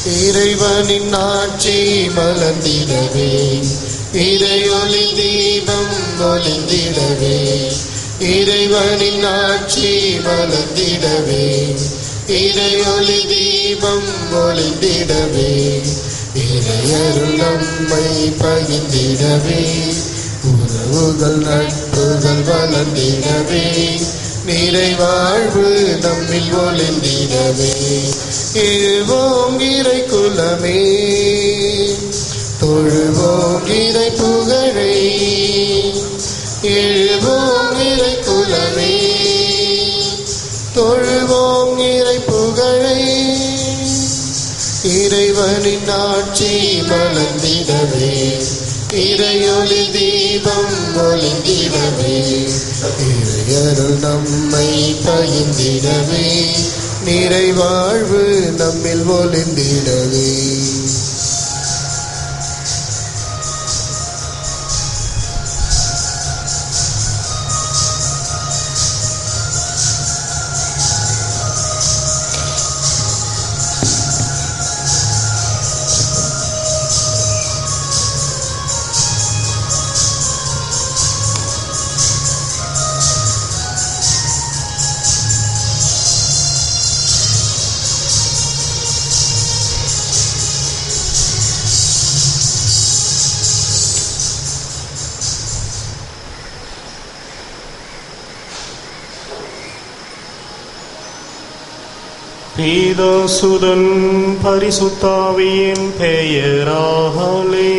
இறைவனின் ஆட்சி மலர்ந்திடவே, இறையொளி தீபம் ஒளிந்திடவே. இறைவனின் ஆட்சி மலர்ந்திடவே, இறையொளி தீபம் ஒளிந்திடவே. இறையருள் நம்மை பகிர்ந்திடவே, உறவுகள் நட்புகள் வளர்ந்திடவே. நிறைவாழ்வு நம்மில் ஒளிந்திடவே. எழுவோம் இறை குலமே, தொழுவோம் இறை புகழை. எழுவோம் இறை குலமே, தொழுவோம் இறை புகழை. இறைவனின் ஆட்சி மலர்ந்திடவே, இறையொளி தீபம் ஒளிந்திடவே. இறையருள் நம்மை பகிர்ந்திடவே, நிறைவாழ்வு நம்மில் ஒளிந்திடவே. பிதாசுதன் பரிசுத்தாவியின் பெயராலே.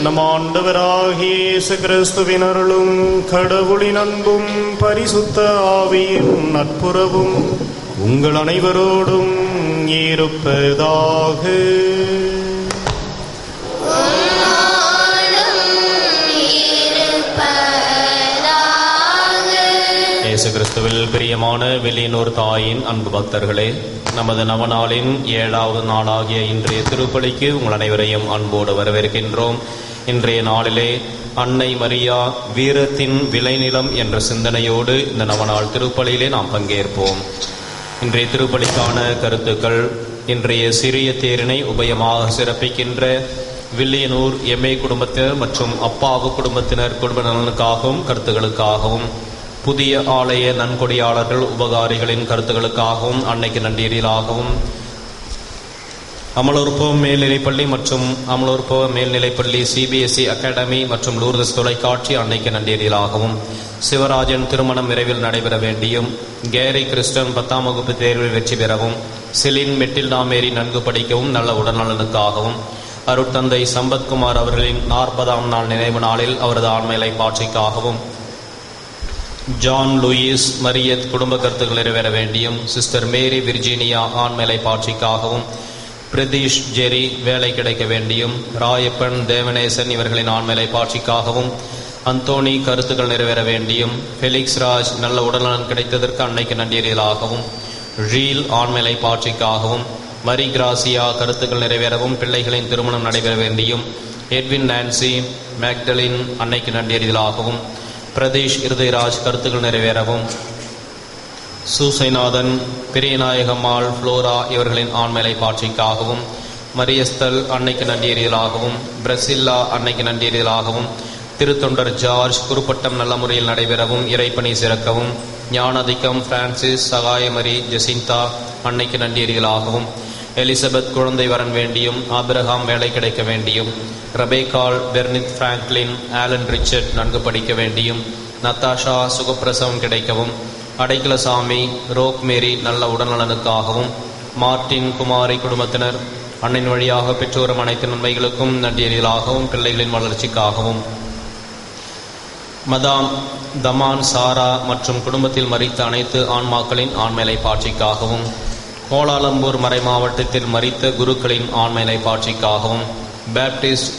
நம் ஆண்டவராகிய இயேசு கிறிஸ்துவின் அருளும் கடவுளின் அன்பும் பரிசுத்த ஆவியின் நட்புறவும் உங்கள் அனைவரோடும் இருப்பதாக. இயேசு கிறிஸ்துவில் பிரியமான வெளியனூர் தாயின் அன்பு பக்தர்களே, நமது நவநாளின் 7வது நாளாகிய இன்றைய திருப்பலிக்கு உங்கள் அனைவரையும் அன்போடு வரவேற்கின்றோம். இன்றைய நாளிலே அன்னை மரியா வீரத்தின் விளைநிலம் என்ற சிந்தனையோடு இந்த நவநாள் திருப்பலியிலே நாம் பங்கேற்போம். இன்றைய திருப்பலிக்கான கருத்துக்கள்: இன்றைய சிறிய தேரினை உபயமாக சிறப்பிக்கின்ற வில்லியனூர் எம்ஏ குடும்பத்தினர் மற்றும் அப்பாவு குடும்பத்தினர் குடும்ப நலனுக்காகவும் கருத்துக்களுக்காகவும், புதிய ஆலய நன்கொடையாளர்கள் உபகாரிகளின் கருத்துக்களுக்காகவும் அன்னைக்கு நன்றீராகவும், அமலோற்போ மேல்நிலைப்பள்ளி மற்றும் அமலோற்போ மேல்நிலைப்பள்ளி CBSE அகாடமி மற்றும் லூர்தஸ் தொலைக்காட்சி அன்னைக்கு நன்றீராகவும், சிவராஜன் திருமணம் விரைவில் நடைபெற வேண்டியும், கேரி கிறிஸ்டன் 10ஆம் வகுப்பு தேர்வில் வெற்றி பெறவும், செலின் மெட்டில்டா மேரி நன்கு படிக்கவும் நல்ல உடல்நலனுக்காகவும், அருட்தந்தை சம்பத்குமார் அவர்களின் 40ஆம் நாள் நினைவு நாளில் அவரது ஆண்மையை பாட்சிக்காகவும், ஜான் லூயிஸ் மரியத் குடும்ப கருத்துக்கள் நிறைவேற வேண்டியும், சிஸ்டர் மேரி விர்ஜீனியா ஆண்மையை பாட்சிக்காகவும், பிரதீஷ் ஜெரி வேலை கிடைக்க வேண்டியும், ராயப்பன் தேவனேசன் இவர்களின் ஆண்மையை பாட்சிக்காகவும், அந்தோனி கருத்துக்கள் நிறைவேற வேண்டியும், ஃபெலிக்ஸ் ராஜ் நல்ல உடல்நலன் கிடைத்ததற்கு அன்னைக்கு நன்றீராகவும், ரீல் ஆண்மையை பாட்சிக்காகவும், மரி கிராசியா கருத்துக்கள் நிறைவேறவும் பிள்ளைகளின் திருமணம் நடைபெற வேண்டியும், எட்வின் நான்சி மேக்டலின் அன்னைக்கு நன்றீராகவும், பிரதேஷ் இருதயராஜ் கருத்துக்கள் நிறைவேறவும், சூசைநாதன் பிரியநாயகம்மாள் புளோரா இவர்களின் ஆண்மையை பாட்சிக்காகவும், மரியஸ்தல் அன்னைக்கு நன்றீராகவும், பிரசில்லா அன்னைக்கு நன்றீராகவும், திருத்தொண்டர் ஜார்ஜ் குருப்பட்டம் நல்ல முறையில் நடைபெறவும் இறைப்பணி சிறக்கவும், ஞானதிக்கம் பிரான்சிஸ் சகாயமரி ஜெசிந்தா அன்னைக்கு நன்றீராகவும், எலிசபெத் குழந்தை வரன் வேண்டியும், ஆபிரகாம் வேலை கிடைக்க வேண்டியும், ரபேகால் பெர்னித் பிராங்க்லின் ஆலன் ரிச்சர்ட் நன்கு படிக்க வேண்டியும், நத்தாஷா சுகப்பிரசவம் கிடைக்கவும், அடைக்கலசாமி ரோக் மேரி நல்ல உடல்நலனுக்காகவும், மார்டின் குமாரி குடும்பத்தினர் அன்னின் வழியாக பெற்றோரும் அனைத்து நன்மைகளுக்கும் நன்றீராகவும் பிள்ளைகளின் வளர்ச்சிக்காகவும், மதாம் தமான் சாரா மற்றும் குடும்பத்தில் மரித்த அனைத்து ஆன்மாக்களின் ஆண்மையை பாட்சிக்காகவும், கோலாலம்பூர் மறை மாவட்டத்தில் மரித்த குருக்களின் ஆண்மையை பாட்சிக்காகவும், பேப்டிஸ்ட்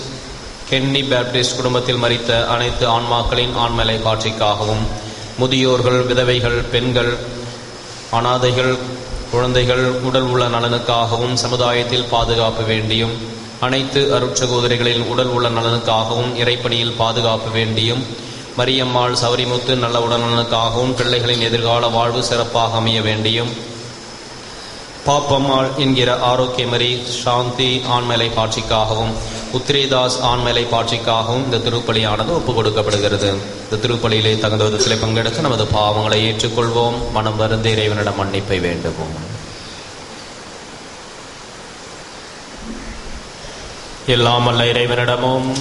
கென்னி பேப்டிஸ்ட் குடும்பத்தில் மரித்த அனைத்து ஆன்மாக்களின் ஆண்மையை பாட்சிக்காகவும், முதியோர்கள், விதவைகள், பெண்கள், அனாதைகள், குழந்தைகள் உடல் உள்ள நலனுக்காகவும் சமுதாயத்தில் பாதுகாப்பு வேண்டியும், அனைத்து அருட்சகோதரிகளின் உடல் உள்ள நலனுக்காகவும் இறைப்பணியில் பாதுகாப்பு வேண்டியும், மரியம்மாள் சௌரிமுத்து நல்ல உடல்நலனுக்காகவும் பிள்ளைகளின் எதிர்கால வாழ்வு சிறப்பாக அமைய வேண்டியும், பாப்பம்மாள் என்கிற ஆரோக்கியமரி சாந்தி ஆண்மலை பாட்சிக்காகவும், உத்ரேதாஸ் ஆண்மலை பாட்சிக்காகவும் இந்த திருப்பலியானது ஒப்புக் கொடுக்கப்படுகிறது. இந்த திருப்பலியிலே தகுந்த விதத்திலே பங்கெடுத்து நமது பாவங்களை ஏற்றுக்கொள்வோம். மனம் வருந்த இறைவனிடம் மன்னிப்பை வேண்டுவோம். எல்லாம் அல்ல இறைவனிடமும்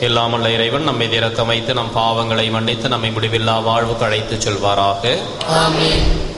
எல்லாமல்ல இறைவன் நம்மை இரக்கம் வைத்து நம் பாவங்களை மன்னித்து நம்மை முடிவில்லா வாழ்வுக்கு அழைத்து செல்வாராக. ஆமென்.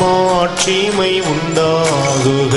மாட்சிமை உண்டாகுக.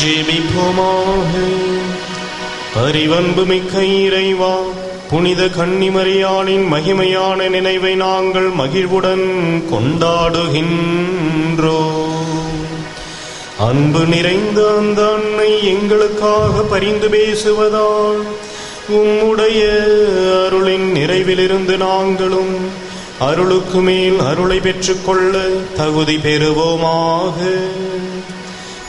ஜெபிப்போமாக. பரிவன்பு மிக்க இறைவா, புனித கன்னிமரியாளின் மகிமையான நினைவை நாங்கள் மகிழ்வுடன் கொண்டாடுகின்றோம். அன்பு நிறைந்த அந்த அன்னை எங்களுக்காக பரிந்து பேசுவதால் உம்முடைய அருளின் நிறைவிலிருந்து நாங்களும் அருளுக்கு மேல் அருளை பெற்றுக்கொள்ள தகுதி பெறுவோமாக.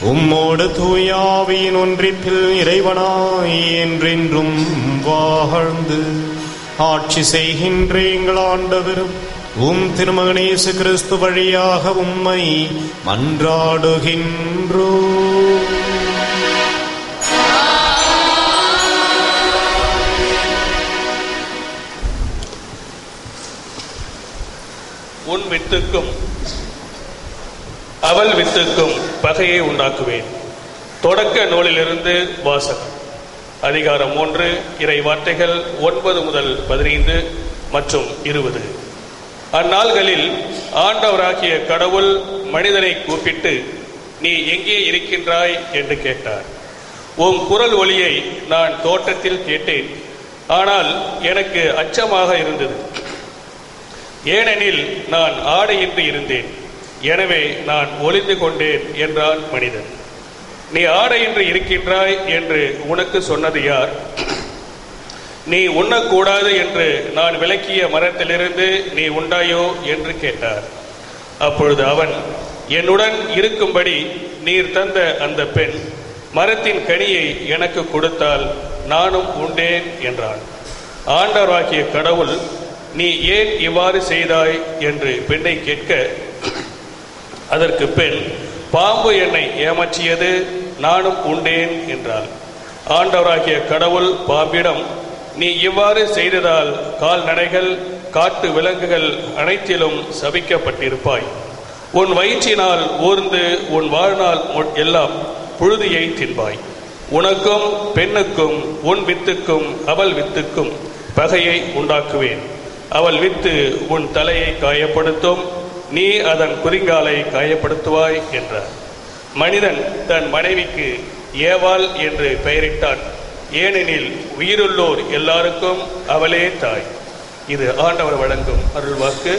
உம்மோடு தூயாவியின் ஒன்றிப்பில் இறைவனாய் என்றென்றும் வாழ்ந்து ஆட்சி செய்கின்ற எங்கள் ஆண்டவரும் திருமகன் இயேசு கிறிஸ்து வழியாக உம்மை மன்றாடுகின்றோம். உன் வித்துக்கும் அவள் வித்துக்கும் பகையை உண்டாக்குவேன். தொடக்க நூலிலிருந்து வாசகம். அதிகாரம் 1, இறை வார்த்தைகள் 9 முதல் 15 மற்றும் 20. அந்நாள்களில் ஆண்டவராகிய கடவுள் மனிதனை கூப்பிட்டு, நீ எங்கே இருக்கின்றாய் என்று கேட்டார். உன் குரல் ஒலியை நான் தோட்டத்தில் கேட்டேன், ஆனால் எனக்கு அச்சமாக இருந்தது, ஏனெனில் நான் ஆடையின்றி இருந்தேன், எனவே நான் ஒளிந்து கொண்டேன் என்றான் மனிதன். நீ ஆடையின்றி இருக்கின்றாய் என்று உனக்கு சொன்னது யார்? நீ உண்ணக்கூடாது என்று நான் விலக்கிய மரத்திலிருந்து நீ உண்டாயோ என்று கேட்டார். அப்பொழுது அவன், என்னுடன் இருக்கும்படி நீர் தந்த அந்த பெண் மரத்தின் கனியை எனக்கு கொடுத்தால் நானும் உண்டேன் என்றான். ஆண்டவராகிய கடவுள், நீ ஏன் இவ்வாறு செய்தாய் என்று பெண்ணை கேட்க, அதற்கு பெண், பாம்பு என்னை ஏமாற்றியது, நானும் உண்டேன் என்றாள். ஆண்டவராகிய கடவுள் பாம்பிடம், நீ இவ்வாறு செய்ததால் கால்நடைகள், காட்டு விலங்குகள் அனைத்திலும் சபிக்கப்பட்டிருப்பாய். உன் வயிற்றினால் ஊர்ந்து உன் வாழ்நாள் எல்லாம் புழுதியை தின்பாய். உனக்கும் பெண்ணுக்கும் உன் வித்துக்கும் அவள் வித்துக்கும் பகையை உண்டாக்குவேன். அவள் வித்து உன் தலையை காயப்படுத்தும், நீ அதன் குதிங்காலை காயப்படுத்துவாய் என்றார். மனிதன் தன் மனைவிக்கு ஏவாள் என்று பெயரிட்டான், ஏனெனில் உயிருள்ளோர் எல்லாருக்கும் அவளே தாய். இது ஆண்டவர் வழங்கும் அருள்வாக்கு.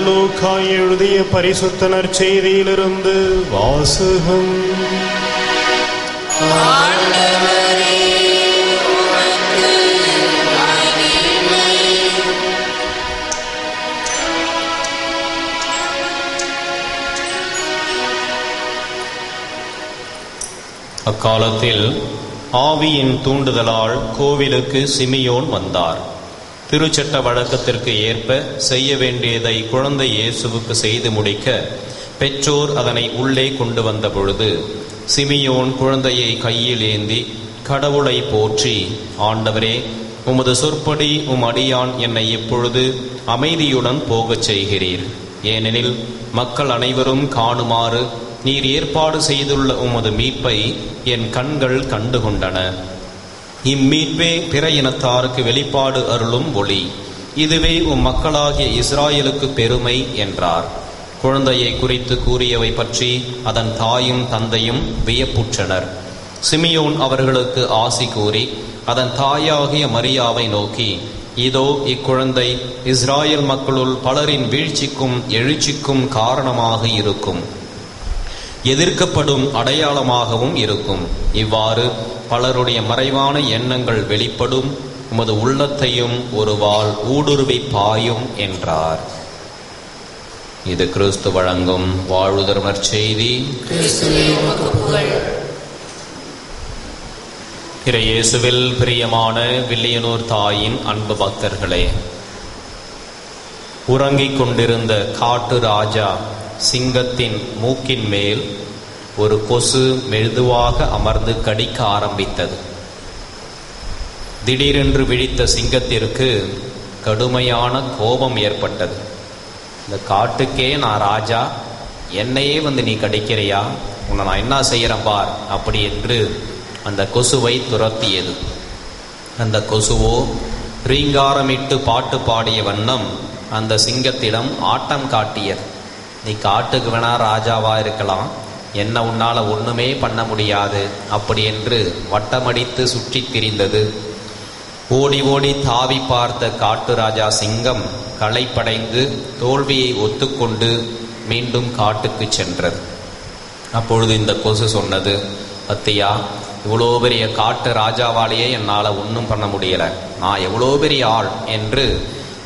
லூக்கா எழுதிய பரிசுத்த நற்செய்தியிலிருந்து வாசகம். அக்காலத்தில் ஆவியின் தூண்டுதலால் கோவிலுக்கு சிமியோன் வந்தார். திருச்சட்ட வழக்கத்திற்கு ஏற்ப செய்ய வேண்டியதை குழந்தை இயேசுவுக்கு செய்து முடிக்க பெற்றோர் அதனை உள்ளே கொண்டு வந்த பொழுது சிமியோன் குழந்தையை கையில் ஏந்தி கடவுளை போற்றி, ஆண்டவரே, உமது சொற்படி உம் அடியான் என்னை இப்பொழுது அமைதியுடன் போகச் செய்கிறீர். ஏனெனில் மக்கள் அனைவரும் காணுமாறு நீர் ஏற்பாடு செய்துள்ள உமது மீட்பை என் கண்கள் கண்டுகொண்டன. இம்மீட்பே பிற இனத்தாருக்கு வெளிப்பாடு அருளும் ஒளி. இதுவே உம் மக்களாகிய இஸ்ராயலுக்கு பெருமை என்றார். குழந்தையை குறித்து கூறியவை பற்றி அதன் தாயும் தந்தையும் வியப்புற்றனர். சிமியோன் அவர்களுக்கு ஆசி கூறி அதன் தாயாகிய மரியாவை நோக்கி, இதோ இக்குழந்தை இஸ்ராயல் மக்களுள் பலரின் வீழ்ச்சிக்கும் எழுச்சிக்கும் காரணமாக இருக்கும், எதிர்க்கப்படும் அடையாளமாகவும் இருக்கும். இவ்வாறு பலருடைய மறைவான எண்ணங்கள் வெளிப்படும், உமது உள்ளத்தையும் ஒரு வாள் ஊடுருவி பாயும் என்றார். இது கிறிஸ்து வழங்கும் வாழ்வுதரும் நற்செய்தி. இயேசுவில் பிரியமான வில்லியனூர் தாயின் அன்பு பக்தர்களே, உறங்கிக் கொண்டிருந்த காட்டு ராஜா சிங்கத்தின் மூக்கின் மேல் ஒரு கொசு மெதுவாக அமர்ந்து கடிக்க ஆரம்பித்தது. திடீரென்று விழித்த சிங்கத்திற்கு கடுமையான கோபம் ஏற்பட்டது. இந்த காட்டுக்கே நான் ராஜா, என்னையே வந்து நீ கடிக்கிறியா, உன்னை நான் என்ன செய்யறேன் பார் அப்படி என்று அந்த கொசுவை துரத்தியது. அந்த கொசுவோ ரீங்காரமிட்டு பாட்டு பாடிய வண்ணம் அந்த சிங்கத்திடம் ஆட்டம் காட்டியது. நீ காட்டுக்கு வேணா ராஜாவா இருக்கலாம், என்ன உன்னால ஒண்ணுமே பண்ண முடியாது அப்படி என்று வட்டமடித்து சுற்றி திரிந்தது. ஓடி ஓடி தாவி பார்த்த காட்டு ராஜா சிங்கம் களைப்படைந்து தோல்வியை ஒத்துக்கொண்டு மீண்டும் காட்டுக்கு சென்றது. அப்பொழுது இந்த கொசு சொன்னது, அத்தியா, இவ்வளோ பெரிய காட்டு ராஜாவாலேயே என்னால் ஒன்றும் பண்ண முடியல, நான் எவ்வளோ பெரிய ஆள் என்று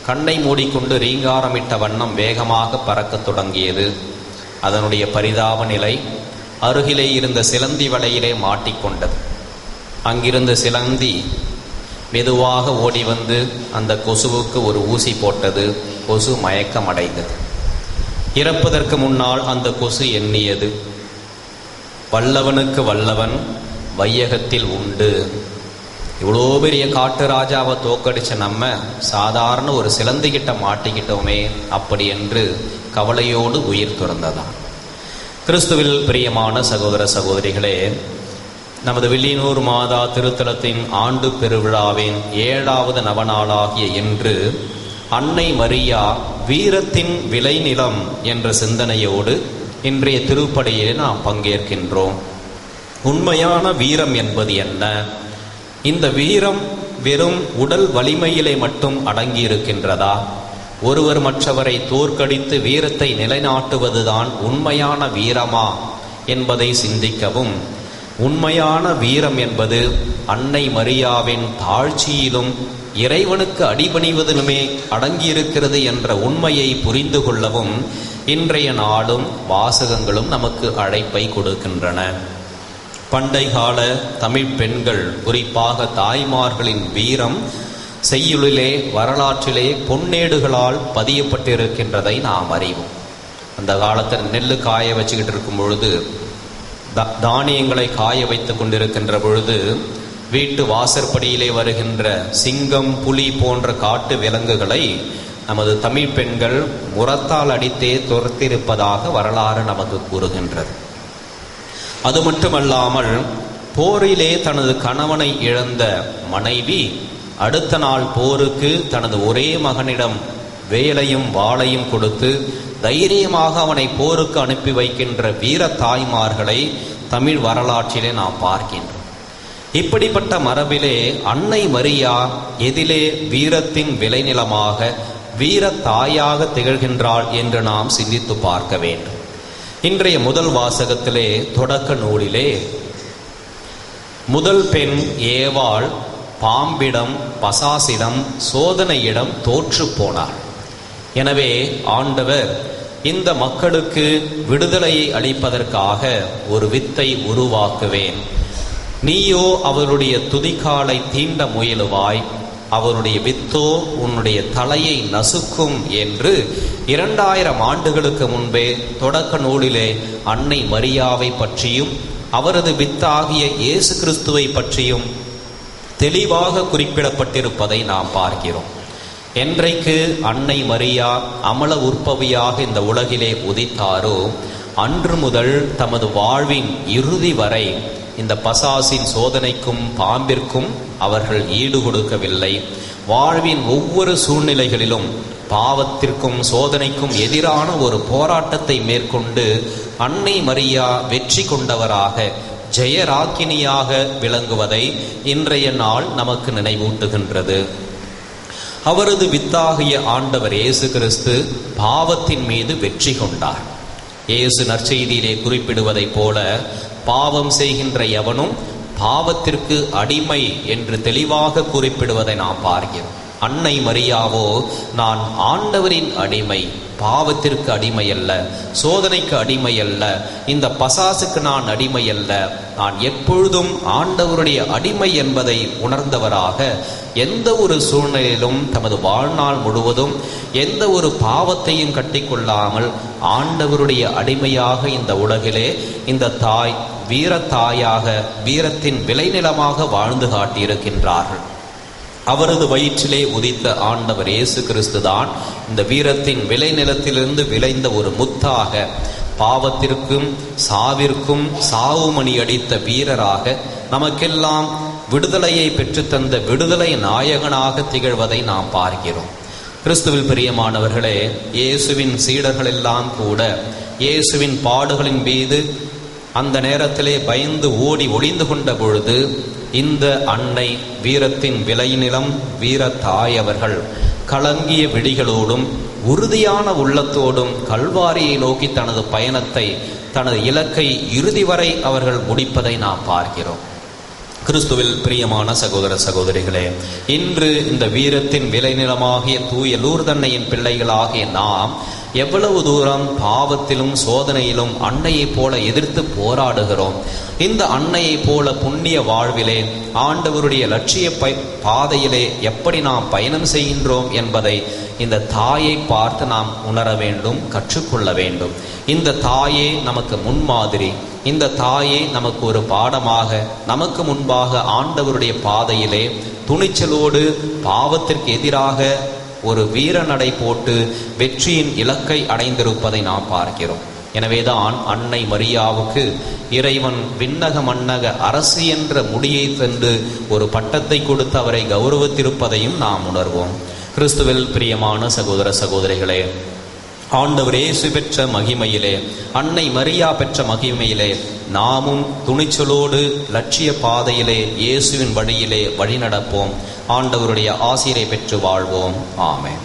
கண்ணை மூடிக்கொண்டு ரீங்காரமிட்ட வண்ணம் வேகமாக பறக்கத் தொடங்கியது. அதனுடைய பரிதாப நிலை அருகிலே இருந்த சிலந்தி வலையிலே மாட்டிக்கொண்டது. அங்கிருந்த சிலந்தி மெதுவாக ஓடி வந்து அந்த கொசுவுக்கு ஒரு ஊசி போட்டது. கொசு மயக்கம் அடைந்தது. இறப்பதற்கு முன்னால் அந்த கொசு எண்ணியது, வல்லவனுக்கு வல்லவன் வையகத்தில் உண்டு. இவ்வளோ பெரிய காட்டு ராஜாவை தோக்கடிச்ச நம்ம சாதாரண ஒரு சிலந்திகிட்ட மாட்டிக்கிட்டோமே அப்படி என்று கவலையோடு உயிர் துறந்ததாம். கிறிஸ்துவில் பிரியமான சகோதர சகோதரிகளே, நமது வில்லியனூர் மாதா திருத்தலத்தின் ஆண்டு பெருவிழாவின் 7வது நவநாளாகிய இன்று அன்னை மரியா வீரத்தின் விளைநிலம் என்ற சிந்தனையோடு இன்றைய திருப்பலியிலே நாம் பங்கேற்கின்றோம். உண்மையான வீரம் என்பது என்ன? இந்த வீரம் வெறும் உடல் வலிமையிலே மட்டும் அடங்கியிருக்கின்றதா? ஒருவர் மற்றவரை தோற்கடித்து வீரத்தை நிலைநாட்டுவதுதான் உண்மையான வீரமா என்பதை சிந்திக்கவும், உண்மையான வீரம் என்பது அன்னை மரியாவின் தாழ்ச்சியிலும் இறைவனுக்கு அடிபணிவதிலுமே அடங்கியிருக்கிறது என்ற உண்மையை புரிந்து கொள்ளவும் இன்றைய நாளும் வாசகங்களும் நமக்கு அழைப்பை கொடுக்கின்றன. பண்டை கால தமிழ் பெண்கள், குறிப்பாக தாய்மார்களின் வீரம் செய்யுளிலே வரலாற்றிலே பொன்னேடுகளால் பதியப்பட்டிருக்கின்றதை நாம் அறிவோம். அந்த காலத்தில் நெல்லு காய வச்சுக்கிட்டு இருக்கும் பொழுது, தானியங்களை காய வைத்து கொண்டிருக்கின்ற பொழுது வீட்டு வாசற்படியிலே வருகின்ற சிங்கம், புலி போன்ற காட்டு விலங்குகளை நமது தமிழ் பெண்கள் முரத்தால் அடித்தே துரத்திருப்பதாக வரலாறு நமக்கு கூறுகின்றது. அது மட்டுமல்லாமல் போரிலே தனது கணவனை இழந்த மனைவி அடுத்த நாள் போருக்கு தனது ஒரே மகனிடம் வேலையும் வாளையும் கொடுத்து தைரியமாக அவனை போருக்கு அனுப்பி வைக்கின்ற வீர தாய்மார்களை தமிழ் வரலாற்றிலே நாம் பார்க்கின்றோம். இப்படிப்பட்ட மரபிலே அன்னை மரியா எதிலே வீரத்தின் விளைநிலமாக, வீர தாயாக திகழ்கின்றாள் என்று நாம் சிந்தித்து பார்க்க வேண்டும். இன்றைய முதல் வாசகத்திலே, தொடக்க நூலிலே, முதல் பெண் ஏவாள் பாம்பிடம், பசாசிடம், சோதனையிடம் தோற்று போனார். எனவே ஆண்டவர் இந்த மக்களுக்கு விடுதலையை அளிப்பதற்காக ஒரு வித்தை உருவாக்குவேன், நீயோ அவருடைய துதிக்காலை தீண்ட முயலுவாய், அவருடைய வித்தோ உன்னுடைய தலையை நசுக்கும் என்று 2000 ஆண்டுகளுக்கு முன்பே தொடக்க நூலிலே அன்னை மரியாவை பற்றியும் அவரது வித்தாகிய இயேசு கிறிஸ்துவை பற்றியும் தெளிவாக குறிப்பிடப்பட்டிருப்பதை நாம் பார்க்கிறோம். என்றைக்கு அன்னை மரியா அமல உற்பவியாக இந்த உலகிலே உதித்தாரோ அன்று முதல் தமது வாழ்வின் இறுதி வரை இந்த பசாசின் சோதனைக்கும் பாம்பிற்கும் அவர்கள் ஈடு கொடுக்கவில்லை. வாழ்வின் ஒவ்வொரு சூழ்நிலைகளிலும் பாவத்திற்கும் சோதனைக்கும் எதிரான ஒரு போராட்டத்தை மேற்கொண்டு அன்னை மரியா வெற்றி கொண்டவராக, ஜெயராக்கினியாக விளங்குவதை இன்றைய நாள் நமக்கு நினைவூட்டுகின்றது. அவரது வித்தாகிய ஆண்டவர் இயேசு கிறிஸ்து பாவத்தின் மீது வெற்றி கொண்டார். இயேசு நற்செய்தியிலே குறிப்பிடுவதைப் போல, பாவம் செய்கின்ற எவனும் பாவத்திற்கு அடிமை என்று தெளிவாக குறிப்பிடுவதை நாம் பார்க்கிறோம். அன்னை மரியாவோ, நான் ஆண்டவரின் அடிமை, பாவத்திற்கு அடிமை அல்ல, சோதனைக்கு அடிமை அல்ல, இந்த பசாசுக்கு நான் அடிமை அல்ல, நான் எப்பொழுதும் ஆண்டவருடைய அடிமை என்பதை உணர்ந்தவராக எந்த ஒரு சூழ்நிலையிலும் தமது வாழ்நாள் முழுவதும் எந்த ஒரு பாவத்தையும் கட்டிக்கொள்ளாமல் ஆண்டவருடைய அடிமையாக இந்த உலகிலே இந்த தாய் வீரத்தாயாக, வீரத்தின் விளைநிலமாக வாழ்ந்து காட்டியிருக்கின்றார்கள். அவரது வயிற்றிலே உதித்த ஆண்டவர் இயேசு கிறிஸ்து தான் இந்த வீரத்தின் விளைநிலத்திலிருந்து விளைந்த ஒரு முத்தாக, பாவத்திற்கும் சாவிற்கும் சாவுமணி அடித்த வீரராக, நமக்கெல்லாம் விடுதலையை பெற்றுத்தந்த விடுதலை நாயகனாக திகழ்வதை நாம் பார்க்கிறோம். கிறிஸ்துவில் பிரியமானவர்களே, இயேசுவின் சீடர்கள் எல்லாம் கூட இயேசுவின் பாடுகளின் மீது அந்த நேரத்திலே பயந்து ஓடி ஒளிந்து கொண்ட பொழுது, இந்த அன்னை வீரத்தின் விளைநிலம் வீரத்தாய் அவர்கள் கலங்கிய விழிகளோடும் உறுதியான உள்ளத்தோடும் கல்வாரியை நோக்கி தனது பயணத்தை, தனது இலக்கை இறுதி வரை அவர்கள் முடிப்பதை நாம் பார்க்கிறோம். கிறிஸ்துவில் பிரியமான சகோதர சகோதரிகளே, இன்று இந்த வீரத்தின் விளைநிலமாகிய தூய லூர்தன்னையின் பிள்ளைகளாகிய நாம் எவ்வளவு தூரம் பாவத்திலும் சோதனையிலும் அன்னையைப் போல எதிர்த்து போராடுகிறோம். இந்த அன்னையைப் போல புண்ணிய வாழ்விலே ஆண்டவருடைய லட்சிய பாதையிலே எப்படி நாம் பயணம் செய்கின்றோம் என்பதை இந்த தாயை பார்த்து நாம் உணர வேண்டும், கற்றுக்கொள்ள வேண்டும். இந்த தாயே நமக்கு முன்மாதிரி, இந்த தாயே நமக்கு ஒரு பாடமாக, நமக்கு முன்பாக ஆண்டவருடைய பாதையிலே துணிச்சலோடு பாவத்திற்கு எதிராக ஒரு வீரநடை போட்டு வெற்றியின் இலக்கை அடைந்திருப்பதை நாம் பார்க்கிறோம். எனவேதான் அன்னை மரியாவுக்கு இறைவன் விண்ணக மன்னக அரசு என்ற முடியை தந்து ஒரு பட்டத்தை கொடுத்து அவரை கௌரவித்திருப்பதையும் நாம் உணர்வோம். கிறிஸ்துவில் பிரியமான சகோதர சகோதரிகளே, ஆண்டவர் இயேசு பெற்ற மகிமையிலே, அன்னை மரியா பெற்ற மகிமையிலே நாமும் துணிச்சலோடு லட்சிய பாதையிலே இயேசுவின் வழியிலே வழிநடப்போம். ஆண்டவருடைய ஆசீரை பெற்று வாழ்வோம். ஆமென்.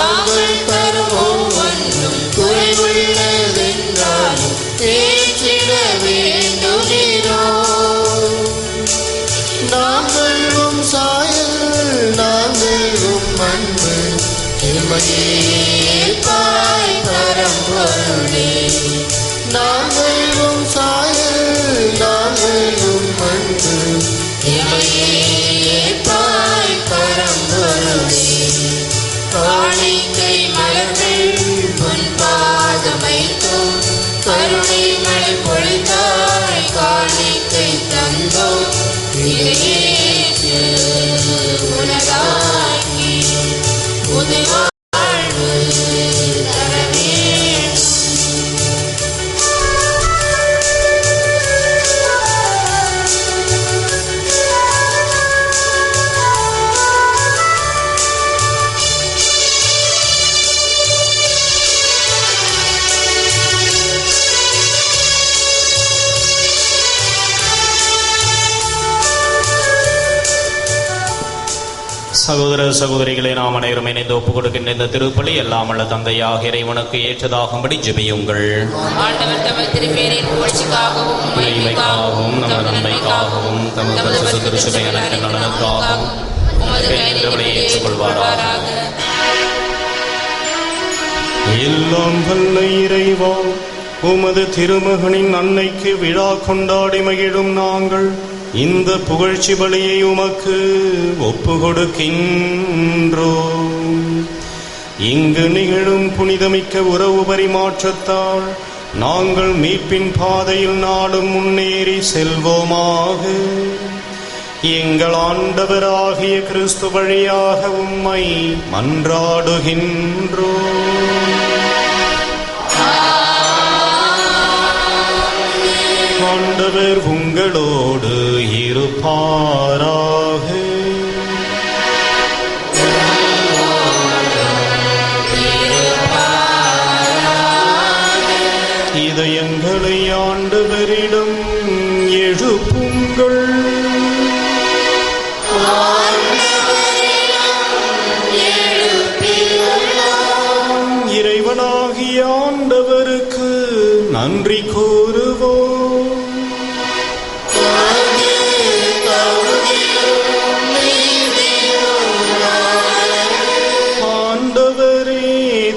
நாங்கள் தரும் ஒவ்வொன்றும் குறைவுள்ளதென்றாலும் ஏற்றிட வேண்டுகிறோம். நாங்கள் உம் சாயல், நாங்கள் உம் அன்பு, இமையேற்பாய் பரம்பொருளே. நாங்கள் உம் சாயல், நாங்கள் உம் அன்பு, இமையேற்பாய் பரம்பொருளே. காணிக்கை மலர்கள் உன் பாதமைத்தோம், கருணை மழை பொழிந்தாய் காணிக்கை தந்தோம். இதையேற்று உனதாக்கி உதை வாழ்வு தரவே. சகோதர சகோதரிகளை நாம் அனைவரும் இணைந்து ஒப்புக் கொடுக்கின்ற இந்த திருப்பலி எல்லாம் உள்ள தந்தையாக இறைவனுக்கு ஏற்றதாகும்படி ஜெபியுங்கள். ஆண்டவர் தமது திருப்பேரின் புகழ்ச்சிக்காகவும் இறைமைக்காகவும் நமது நன்மைக்காகவும் தமது பரிசுத்த திருச்சபை அனைத்து நலனுக்காகவும் உமது ஏற்றுக்கொள்வாராக. எல்லாம் வல்ல இறைவா, உமது திருமகனின் அன்னைக்கு விழா கொண்டாடி மகிழும் நாங்கள் இந்த புகழ்ச்சி பலியை உமக்கு ஒப்பு கொடுக்கின்றோம். இங்கு நிகழும் புனிதமிக்க உறவு பரிமாற்றத்தால் நாங்கள் மீட்பின் பாதையில் நாடும் முன்னேறி செல்வோமாக. எங்கள் ஆண்டவராகிய கிறிஸ்து வழியாக உம்மை மன்றாடுகின்றோம். ஆண்டவர் உங்களோடு இருப்பாராக. இதயங்களை ஆண்டவரிடம் எழுப்புங்கள். இறைவனாகிய ஆண்டவருக்கு நன்றி கூறுவோம். ஆண்டவரே,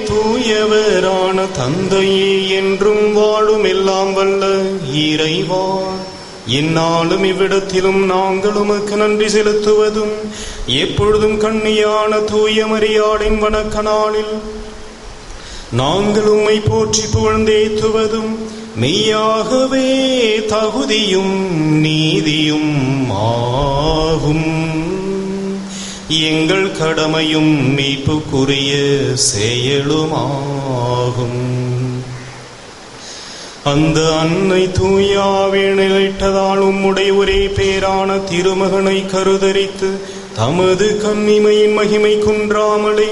தூயவரான தந்தையே, என்றும் வாழும் எல்லாம் வல்ல இறைவா, இந்நாளும் இவ்விடத்திலும் நாங்கள் உமக்கு நன்றி செலுத்துவதும் எப்பொழுதும் கண்ணியான தூய மரியாளின் வணக்க நாளில் நாங்கள் உம்மை போற்றி புகழ்ந்தேத்துவதும் மெய்யாகவே தகுதியும் நீதியும் ஆகும். எங்கள் கடமையும் மீட்புக்குரிய செயலுமாகும். அந்த அன்னை தூயாவே நிலைட்டதால் உம்முடைய ஒரே பேரான திருமகனை கருதரித்து தமது கன்னிமையின் மகிமை குன்றாமலே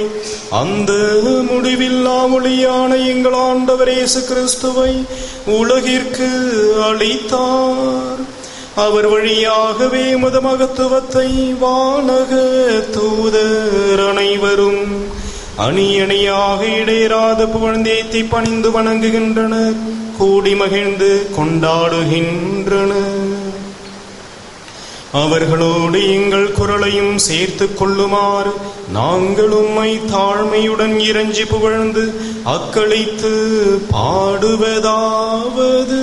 அந்த முடிவில்லா ஒளியான எங்கள் ஆண்டவர் இயேசு கிறிஸ்துவை உலகிற்கு அளித்தார். அவர் வழியாகவே உமது மகத்துவத்தை வானக தூதர் அனைவரும் அணி அணியாக இடையராத புகழ்ந்தேத்தி பணிந்து வணங்குகின்றனர், கூடி மகிழ்ந்து கொண்டாடுகின்றனர். அவர்களோடு எங்கள் குரலையும் சேர்த்து கொள்ளுமாறு நாங்கள் உம்மை தாழ்மையுடன் இறைஞ்சி புகழ்ந்து அக்களித்து பாடுவதாவது: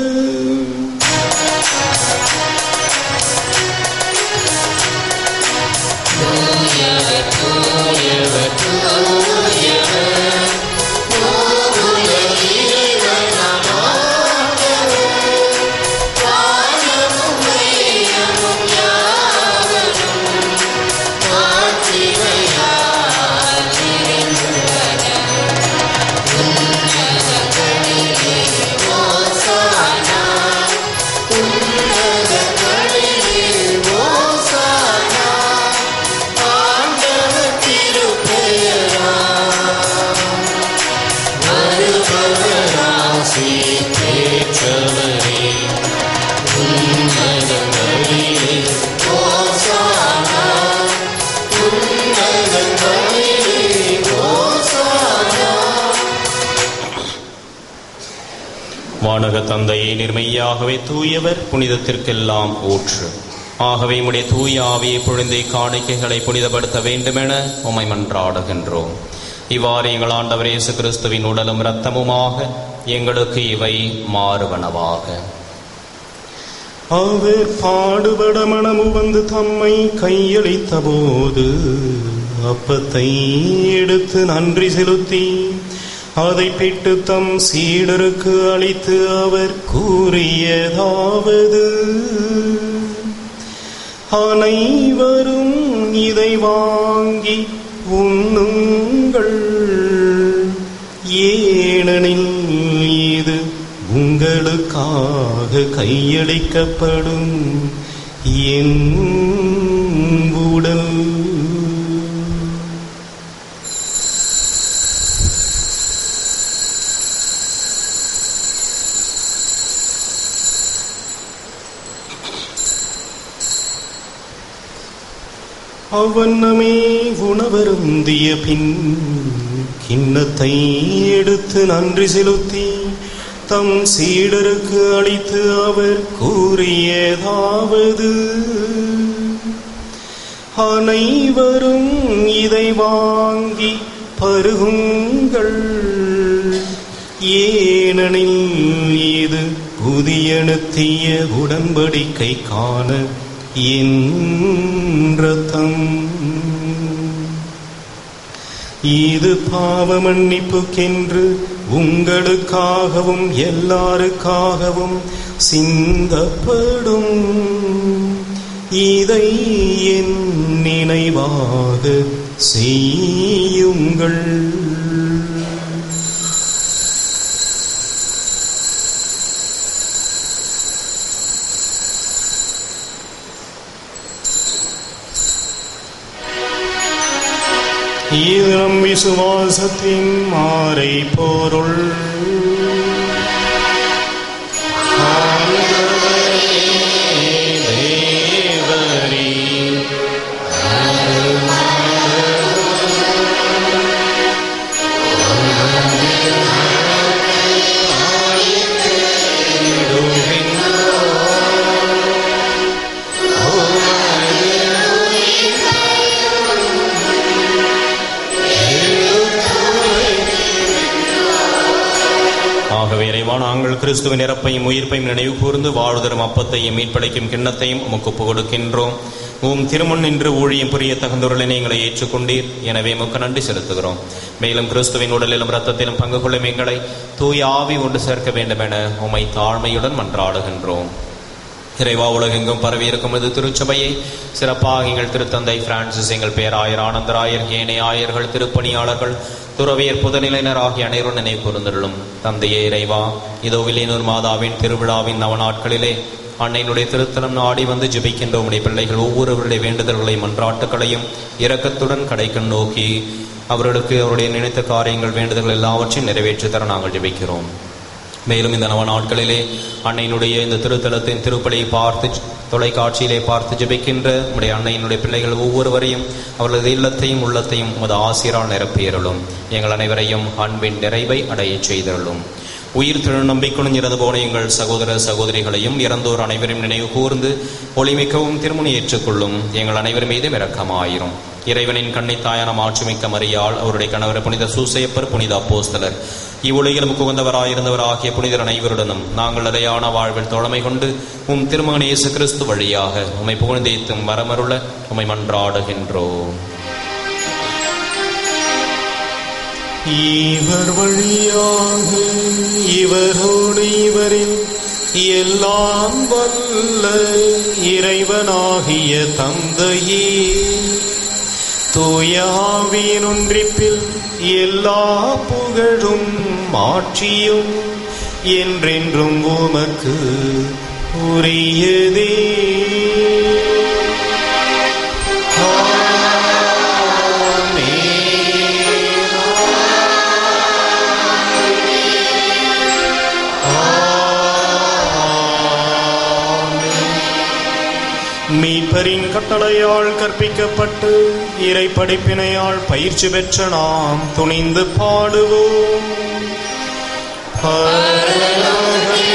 Hosanna வானக தந்தையை நிர்மையாகவே தூயவர், புனிதத்திற்கெல்லாம் ஊற்று. ஆகவே உம்முடைய தூய ஆவியை பொழிந்தை காணிக்கைகளை புனிதப்படுத்த வேண்டுமென உம்மை மன்றாடுகின்றோம். இவ்வாறு எங்கள் ஆண்டவர் இயேசு கிறிஸ்துவின் உடலும் இரத்தமுமாக எங்களுக்கு இவை மாறுவனவாக. அவர் பாடுபட மனமு வந்து தம்மை கையளித்த போது அப்பத்தை எடுத்து நன்றி செலுத்தி அதை பிட்டு தம் சீடருக்கு அளித்து அவர் கூறியதாவது: அனைவரும் இதை வாங்கி உண்ணுங்கள், ஏனெனில் இது உங்களுக்காக கையளிக்கப்படும் என் உடல். அவ்வண்ணமே உணவருந்திய பின் கிண்ணத்தை எடுத்து நன்றி செலுத்தி தம் சீடருக்கு அளித்து அவர் கூறியதாவது: அனைவரும் இதை வாங்கி பருகுங்கள், ஏனெனில் இது புதிய நித்திய உடன்படிக்கைக்கான என் இரத்தம். இது பாவ மன்னிப்புக்கென்று உங்களுக்காகவும் எல்லாருக்காகவும் சிந்தப்படும். இதை என் நினைவாக செய்யுங்கள். இது நம் விசுவாசத்தின் மாறை பொருள். நாங்கள் கிறிஸ்துவின் இறப்பையும் உயிர்ப்பையும் நினைவு கூர்ந்து வாழ்தரும் அப்பத்தையும் மீட்படைக்கும் கிண்ணத்தையும் உமக்கு ஒப்புக் கொடுக்கின்றோம். உம் திருமுன் நின்று ஊழியம் புரிய தகுந்தவர்களை எங்களை ஏற்றுக்கொண்டீர். எனவே உமக்கு நன்றி செலுத்துகிறோம். மேலும் கிறிஸ்துவின் உடலிலும் இரத்தத்திலும் பங்கு கொள்ளும் எங்களை தூய ஆவி ஒன்று சேர்க்க வேண்டும் என உம்மை தாழ்மையுடன் மன்றாடுகின்றோம். இறைவா, உலகெங்கும் பரவி இருக்கும் இது திருச்சபையை சிறப்பாக எங்கள் திருத்தந்தை பிரான்சிஸ், எங்கள் பேராயர் ஆனந்தராயர், ஏனைய ஆயர்கள், திருப்பணியாளர்கள், துறவியர், புதநிலையினர் ஆகிய அனைவரும் நினைவு கூர்ந்தருளும். தந்தையே இறைவா, இதோ வில்லியனூர் மாதாவின் திருவிழாவின் நவநாட்களிலே அன்னையினுடைய திருத்தலம் நாடி வந்து ஜெபிக்கின்ற உம்முடைய பிள்ளைகள் ஒவ்வொருவருடைய வேண்டுதல்களையும் மன்றாட்டுகளையும் இரக்கத்துடன் கடைக்கண் நோக்கி அவர்களுக்கு அவருடைய நினைத்த காரியங்கள் வேண்டுதல்கள் எல்லாவற்றையும் நிறைவேற்றி தர நாங்கள் ஜெபிக்கிறோம். மேலும் இந்த நவ நாட்களிலே அன்னையினுடைய இந்த திருத்தலத்தின் திருப்பலியை பார்த்து தொலைக்காட்சியிலே பார்த்து ஜெபிக்கின்ற உடைய அன்னையினுடைய பிள்ளைகள் ஒவ்வொருவரையும் அவர்களது இல்லத்தையும் உள்ளத்தையும் உமது ஆசிரால் நிரப்பியருளும். எங்கள் அனைவரையும் அன்பின் நிறைவை அடைய செய்தருளும். உயிர் திரு நம்பிக்கையுடன் இறந்து போன எங்கள் சகோதர சகோதரிகளையும் இறந்தோர் அனைவரும் நினைவு கூர்ந்து ஒளிமிக்கவும் திருமணி ஏற்றுக்கொள்ளும். எங்கள் அனைவர் மீதும் இரக்கமாயிரும். இறைவனின் கன்னித்தாயான மாட்சிமிக்க மரியாள், அவருடைய கணவர் புனித சூசையப்பர், புனித அப்போஸ்தலர், இவ்வுலகிலும் புகுந்தவராயிருந்தவர் ஆகிய புனிதர் அனைவருடனும் நாங்கள் நிலையான வாழ்வில் தோழமை கொண்டு உம் திருமகன் இயேசு கிறிஸ்து வழியாக உம்மை புகழ்ந்தேத்தும் வரமருள உம்மை மன்றாடுகின்றோம். இவர் வழியாக இவரோடு இவரில் எல்லாம் வல்ல இறைவனாகிய தந்தையே, தூய ஆவியின் ஒன்றிப்பில் எல்லா புகழும் மாட்சியும் என்றென்றும் உமக்கு உரியதே. மீட்பரின் கட்டளையால் கற்பிக்கப்பட்டு இறை படிப்பினையால் பயிற்சி பெற்ற நாம் துணிந்து பாடுவோம். பரலோகத்தில்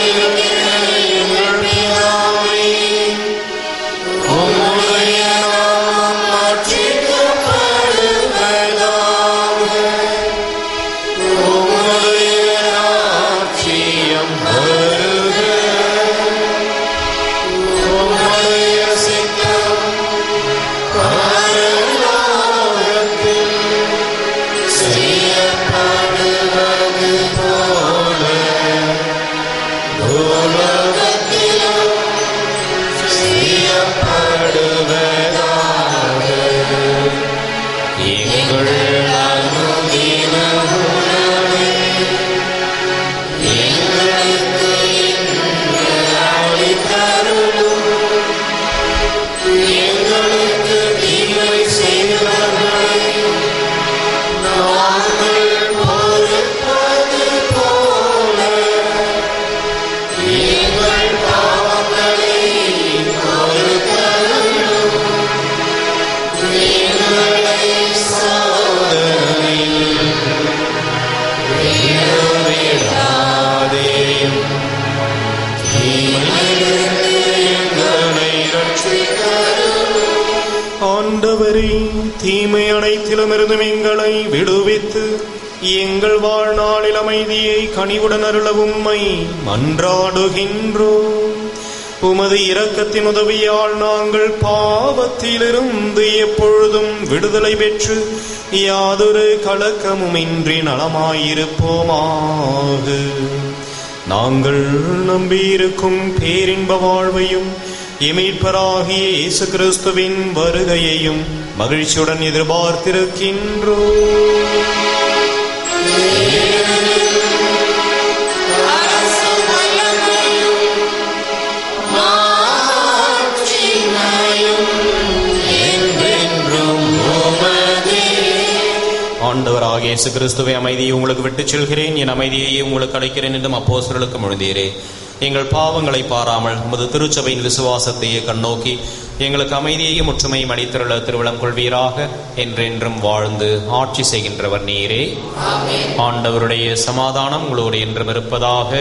ஆண்டவரே, தீமை அனைத்திலுமிருந்தும் எங்களை விடுவித்து எங்கள் வாழ்நாளில் அமைதியை கனிவுடன் அருள உம்மை மன்றாடுகின்றோம். உமது இரக்கத்தின் உதவியால் நாங்கள் பாவத்திலிருந்து எப்பொழுதும் விடுதலை பெற்று யாதொரு கலக்கமுமின்றி நலமாயிருப்போமாக. நாங்கள் நம்பியிருக்கும் பேரின்ப வாழ்வையும் மீட்பராகிய இயேசு கிறிஸ்துவின் வருகையையும் மகிழ்ச்சியுடன் எதிர்பார்த்திருக்கின்றோம். ஆண்டவராகிய இயேசு கிறிஸ்துவை அமைதியை உங்களுக்கு விட்டுச் செல்கிறேன், என் அமைதியை உங்களுக்கு அளிக்கிறேன் என்றும் அப்போஸ்தலருக்கு மொழிந்தீரே. எங்கள் பாவங்களை பாராமல் உமது திருச்சபையின் விசுவாசத்தையே கண்ணோக்கி எங்களுக்கு அமைதியையும் ஒற்றுமையும் அளித்திருள திருவிழம் கொள்வீராக. என்றென்றும் வாழ்ந்து ஆட்சி செய்கின்றவர் நீரே. ஆண்டவருடைய சமாதானம் உங்களோடு என்றும் இருப்பதாக.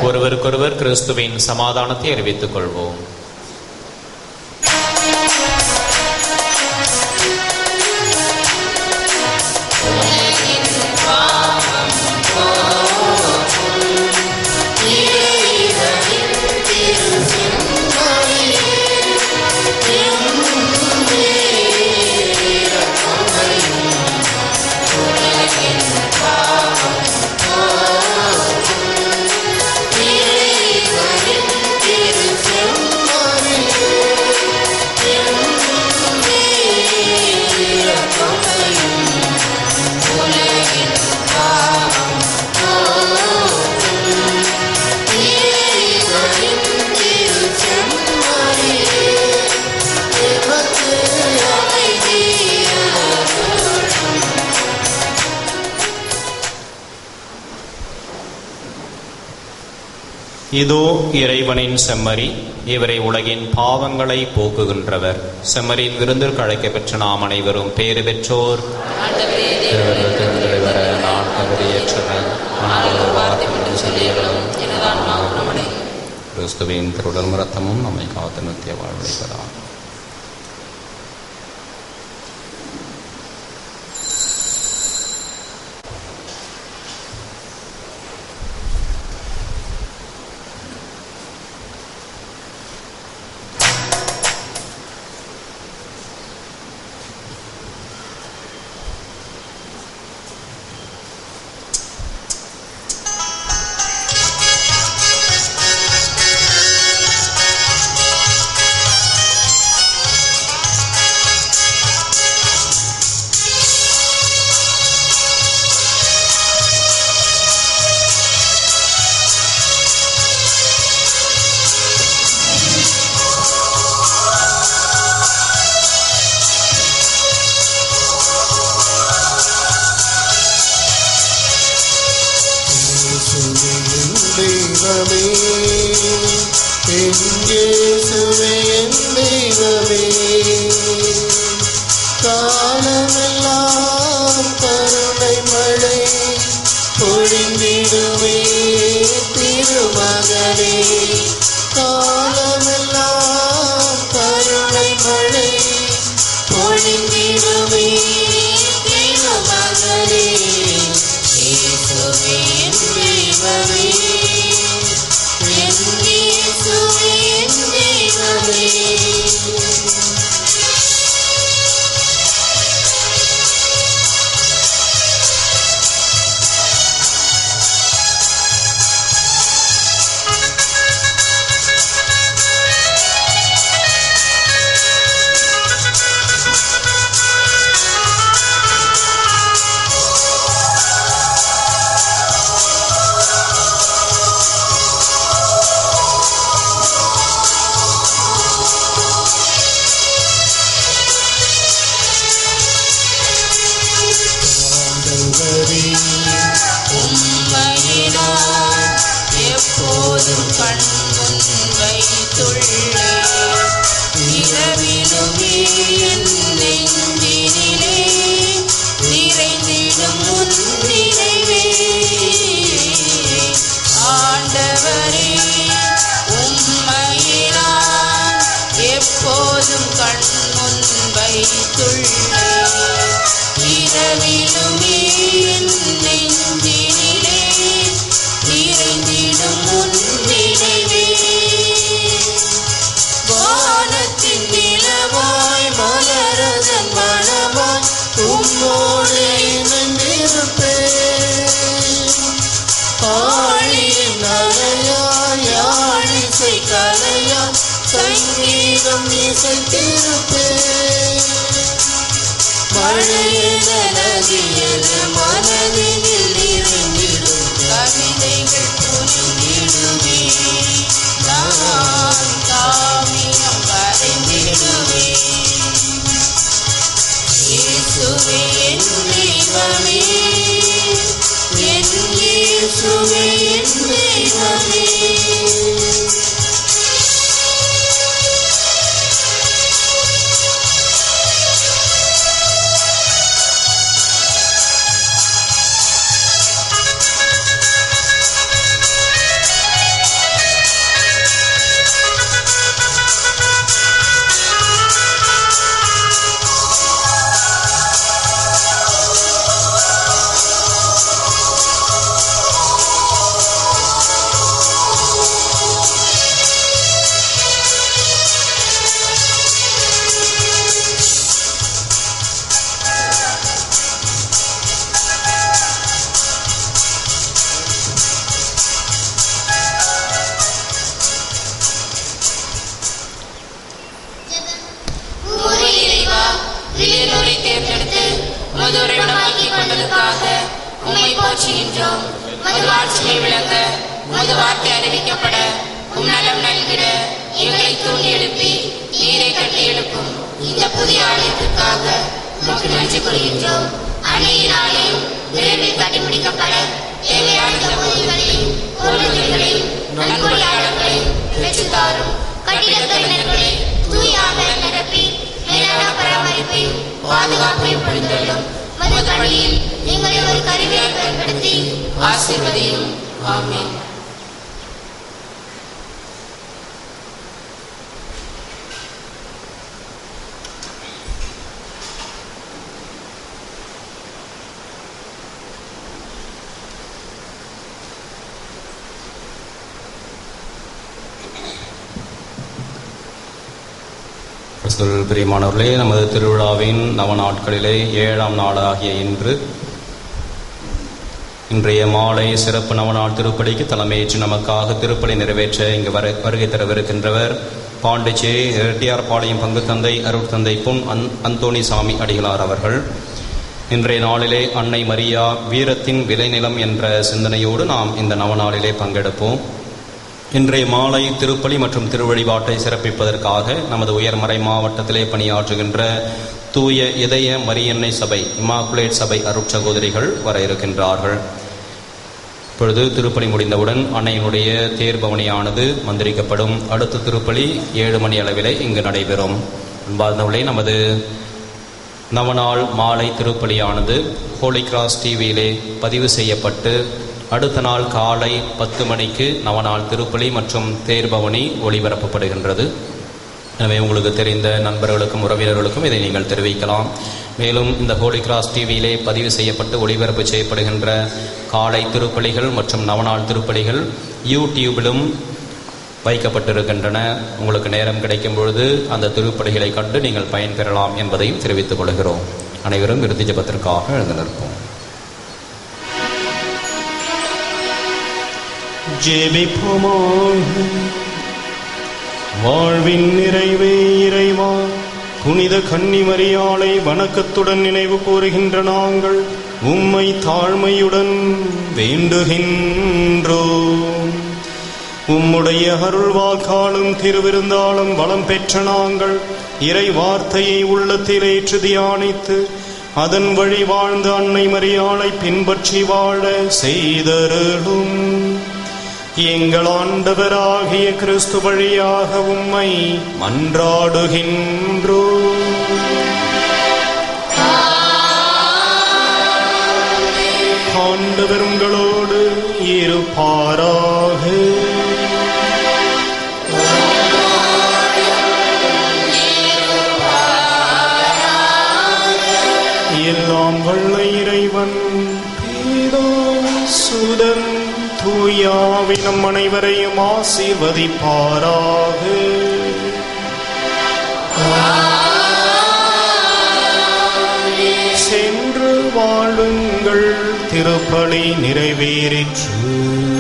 ஒருவருக்கொருவர் கிறிஸ்துவின் சமாதானத்தை அறிவித்துக் கொள்வோம். இதோ இறைவனின் செம்மறி, இவரை உலகின் பாவங்களை போக்குகின்றவர். செம்மறியின் விருந்திற்கு அழைக்க பெற்ற நாம் அனைவரும் பேறு பெற்றோர். நான் தகுதியற்றவன், கிறிஸ்துவின் திருடல் ரத்தமும் நம்மை காத்து நித்திய வாழ்வளிப்பதாம். காலமெல்லாம் கருணை மழை பொழிந்திடுவே திருமகனே. காலமெல்லாம் கருணை மழை பொழிந்திடுவே திருமகனே. இயேசுவே தெய்வமே, இயேசுவே தெய்வமே. எப்போதும் கண்முன் வைத்துள்ளே இரவிலுமே என் நெஞ்சினிலே நிறைந்திடும் முன் நிறைவே. ஆண்டவரே உம்மையே நான் எப்போதும் கண்முன் வைத்துள்ளே இரவிலுமே என் நெஞ்சினிலே நிறைந்திடும் உன் நினைவே வானத்தின் நிலவாய் மலரதன் மணமாய் உம்மோடு இணைந்திருப்பேன் ஆழியின் அலையாய் யாழிசை கலையாய் சங்கீதம் இசைத்திருப்பேன் மழையென நதியென மனதினில் நிறைந்திடும் கவிதைகள் புரிந்திடுவே நான் காவியம் வரைந்திடுவே இயேசுவே என் தெய்வமே என் இயேசுவே என் தெய்வமே தேர்ந்தெடுத்து மதுரைடமாக்கிக் கொண்டதற்காக உம்மை போற்றுகின்றோம். மது ஆட்சியை விளங்க மது வார்த்தை அறிவிக்கப்பட உம் நலம் நல்கிட எங்களை தூண்டி எழுப்பி நீரை கட்டி எழுப்பும் இந்த புதிய ஆலயத்திற்காக உமக்கு நன்றி கூறுகின்றோம். அன்னையின் ஆலயம் விரைவில் கட்டிப்பிடிக்கப்பட தேவையான சமூகங்களையும் பொருள்களையும் நன்கொடையாளர்களையும் பெற்றுத்தாரும். கட்டிட கலைஞர்களை தூயாக நிரப்பி மேலான பராமரிப்பையும் பாதுகாப்பையும் பொழுந்தள்ளும். மது பணியில் எங்களை ஒரு கருவியால் பயன்படுத்தி ஆசீர்வதியும். ஆமென். பிரியமானவர்களே, நமது திருவிழாவின் நவநாட்களிலே 7ஆம் நாளாகிய இன்றைய மாலை சிறப்பு நவநாள் திருப்பலிக்கு தலைமையேற்று நமக்காக திருப்பலி நிறைவேற்ற இங்கு வருகை தரவிருக்கின்றவர் பாண்டிச்சேரி இரட்டியார்பாளையம் பங்கு தந்தை அருட்தந்தை பொன் அந்தோணிசாமி அடிகளார் அவர்கள். இன்றைய நாளிலே அன்னை மரியா வீரத்தின் விளைநிலம் என்ற சிந்தனையோடு நாம் இந்த நவநாளிலே பங்கெடுப்போம். இன்றைய மாலை திருப்பலி மற்றும் திருவழிபாட்டை சிறப்பிப்பதற்காக நமது உயர்மறை மாவட்டத்திலே பணியாற்றுகின்ற தூய இதய மரியன்னை சபை இமாக்குலேட் சபை அருட்சகோதரிகள் வர இருக்கின்றார்கள். இப்பொழுது திருப்பலி முடிந்தவுடன் அன்னையினுடைய தேர்பவனியானது மந்திரிக்கப்படும். அடுத்த திருப்பலி 7 மணி அளவிலே இங்கு நடைபெறும். அன்பார்ந்தவர்களே, நமது நவநாள் மாலை திருப்பலியானது ஹோலி கிராஸ் டிவியிலே பதிவு செய்யப்பட்டு அடுத்த நாள் காலை 10 மணிக்கு நவநாள் திருப்பலி மற்றும் தேர்பவனி ஒளிபரப்பப்படுகின்றது. எனவே உங்களுக்கு தெரிந்த நண்பர்களுக்கும் உறவினர்களுக்கும் இதை நீங்கள் தெரிவிக்கலாம். மேலும் இந்த ஹோலி கிராஸ் டிவியிலே பதிவு செய்யப்பட்டு ஒளிபரப்பு செய்யப்படுகின்ற காலை திருப்பலிகள் மற்றும் நவநாள் திருப்பலிகள் யூடியூபிலும் வைக்கப்பட்டிருக்கின்றன. உங்களுக்கு நேரம் கிடைக்கும் பொழுது அந்த திருப்பலிகளை கண்டு நீங்கள் பயன்பெறலாம் என்பதையும் தெரிவித்துக் கொள்கிறோம். அனைவரும் இறுதி ஜெபத்திற்காக எழுந்து நிற்போம். ஜெபிப்போமாக. வாழ்வின் நிறைவே இறைவா, புனித கன்னிமரியாளை வணக்கத்துடன் நினைவு கூறுகின்ற நாங்கள் உம்மை தாழ்மையுடன் வேண்டுகின்றோம். உம்முடைய அருள் வாக்காலும் திருவிருந்தாலும் வளம் பெற்ற நாங்கள் இறை வார்த்தையை உள்ளத்தில் ஏற்று தியானித்து அதன் வழி வாழ்ந்த அன்னை மரியாளை பின்பற்றி வாழ செய்தருளும். எங்கள் ஆண்டவராகிய கிறிஸ்து வழியாக உம்மை மன்றாடுகின்றோம். ஆண்டவர் உங்களோடு இருப்பாராக. எல்லாம் வல்ல இறைவன் பிதா சுதன் தூயாவி நம் அனைவரையும் ஆசீர்வதிப்பாராக. சென்று வாழுங்கள், திருப்பலி நிறைவேறிற்று.